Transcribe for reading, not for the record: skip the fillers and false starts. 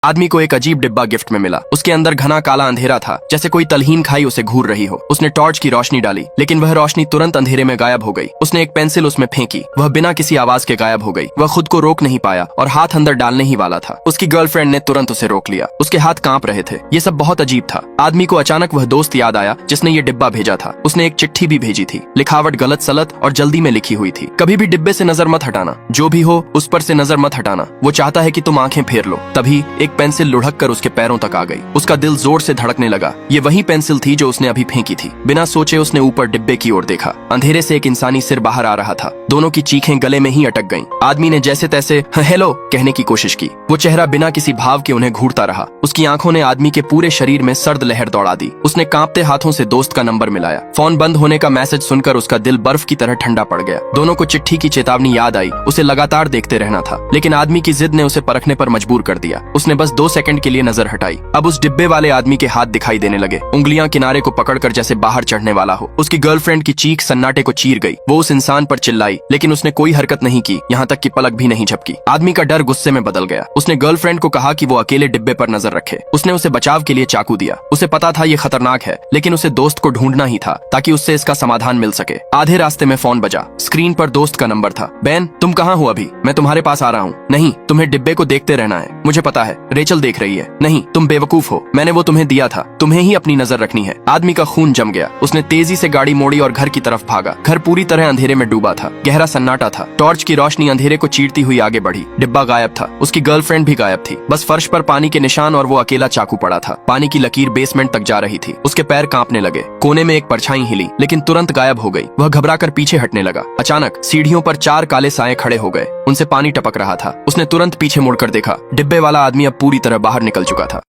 आदमी को एक अजीब डिब्बा गिफ्ट में मिला। उसके अंदर घना काला अंधेरा था, जैसे कोई तलहीन खाई उसे घूर रही हो। उसने टॉर्च की रोशनी डाली, लेकिन वह रोशनी तुरंत अंधेरे में गायब हो गई। उसने एक पेंसिल उसमें फेंकी, वह बिना किसी आवाज के गायब हो गई। वह खुद को रोक नहीं पाया और हाथ अंदर डालने ही वाला था। उसकी गर्लफ्रेंड ने तुरंत उसे रोक लिया। उसके हाथ कांप रहे थे। ये सब बहुत अजीब था। आदमी को अचानक वह दोस्त याद आया जिसने ये डिब्बा भेजा था। उसने एक चिट्ठी भी भेजी थी, लिखावट गलत सलत और जल्दी में लिखी हुई थी। कभी भी डिब्बे से नजर मत हटाना, जो भी हो उस पर से नजर मत हटाना। वो चाहता है कि तुम आंखें फेर लो। तभी एक पेंसिल लुढ़क कर उसके पैरों तक आ गई। उसका दिल जोर से धड़कने लगा। ये वही पेंसिल थी जो उसने अभी फेंकी थी। बिना सोचे उसने ऊपर डिब्बे की ओर देखा। अंधेरे से एक इंसानी सिर बाहर आ रहा था। दोनों की चीखें गले में ही अटक गईं। आदमी ने जैसे तैसे हेलो कहने की कोशिश की। वो चेहरा बिना किसी भाव के उन्हें घूरता रहा। उसकी आंखों ने आदमी के पूरे शरीर में सर्द लहर दौड़ा दी। उसने कांपते हाथों से दोस्त का नंबर मिलाया। फोन बंद होने का मैसेज सुनकर उसका दिल बर्फ की तरह ठंडा पड़ गया। दोनों को चिट्ठी की चेतावनी याद आई। उसे लगातार देखते रहना था, लेकिन आदमी की जिद ने उसे परखने पर मजबूर कर दिया। उसने बस 2 सेकंड के लिए नजर हटाई। अब उस डिब्बे वाले आदमी के हाथ दिखाई देने लगे, उंगलियां किनारे को पकड़कर जैसे बाहर चढ़ने वाला हो। उसकी गर्लफ्रेंड की चीख सन्नाटे को चीर गई। वो उस इंसान पर चिल्लाई, लेकिन उसने कोई हरकत नहीं की, यहाँ तक कि पलक भी नहीं झपकी। आदमी का डर गुस्से में बदल गया। उसने गर्लफ्रेंड को कहा कि वो अकेले डिब्बे पर नजर रखे। उसने उसे बचाव के लिए चाकू दिया। उसे पता था ये खतरनाक है, लेकिन उसे दोस्त को ढूंढना ही था ताकि उससे इसका समाधान मिल सके। आधे रास्ते में फोन बजा। स्क्रीन पर दोस्त का नंबर था। बैन, तुम कहाँ हो अभी? मैं तुम्हारे पास आ रहा हूँ। नहीं, तुम्हें डिब्बे को देखते रहना है। मुझे पता है, रेचल देख रही है। नहीं, तुम बेवकूफ हो। मैंने वो तुम्हें दिया था, तुम्हें ही अपनी नजर रखनी है। आदमी का खून जम गया। उसने तेजी से गाड़ी मोड़ी और घर की तरफ भागा। घर पूरी तरह अंधेरे में डूबा था। गहरा सन्नाटा था। टॉर्च की रोशनी अंधेरे को चीरती हुई आगे बढ़ी। डिब्बा गायब था। उसकी गर्लफ्रेंड भी गायब थी। बस फर्श पर पानी के निशान और वो अकेला चाकू पड़ा था। पानी की लकीर बेसमेंट तक जा रही थी। उसके पैर कांपने लगे। कोने में एक परछाई हिली, लेकिन तुरंत गायब हो गई। वह घबराकर पीछे हटने लगा। अचानक सीढ़ियों पर 4 काले साए खड़े हो गए। उनसे पानी टपक रहा था। उसने तुरंत पीछे मुड़कर देखा। डिब्बे वाला आदमी अब पूरी तरह बाहर निकल चुका था।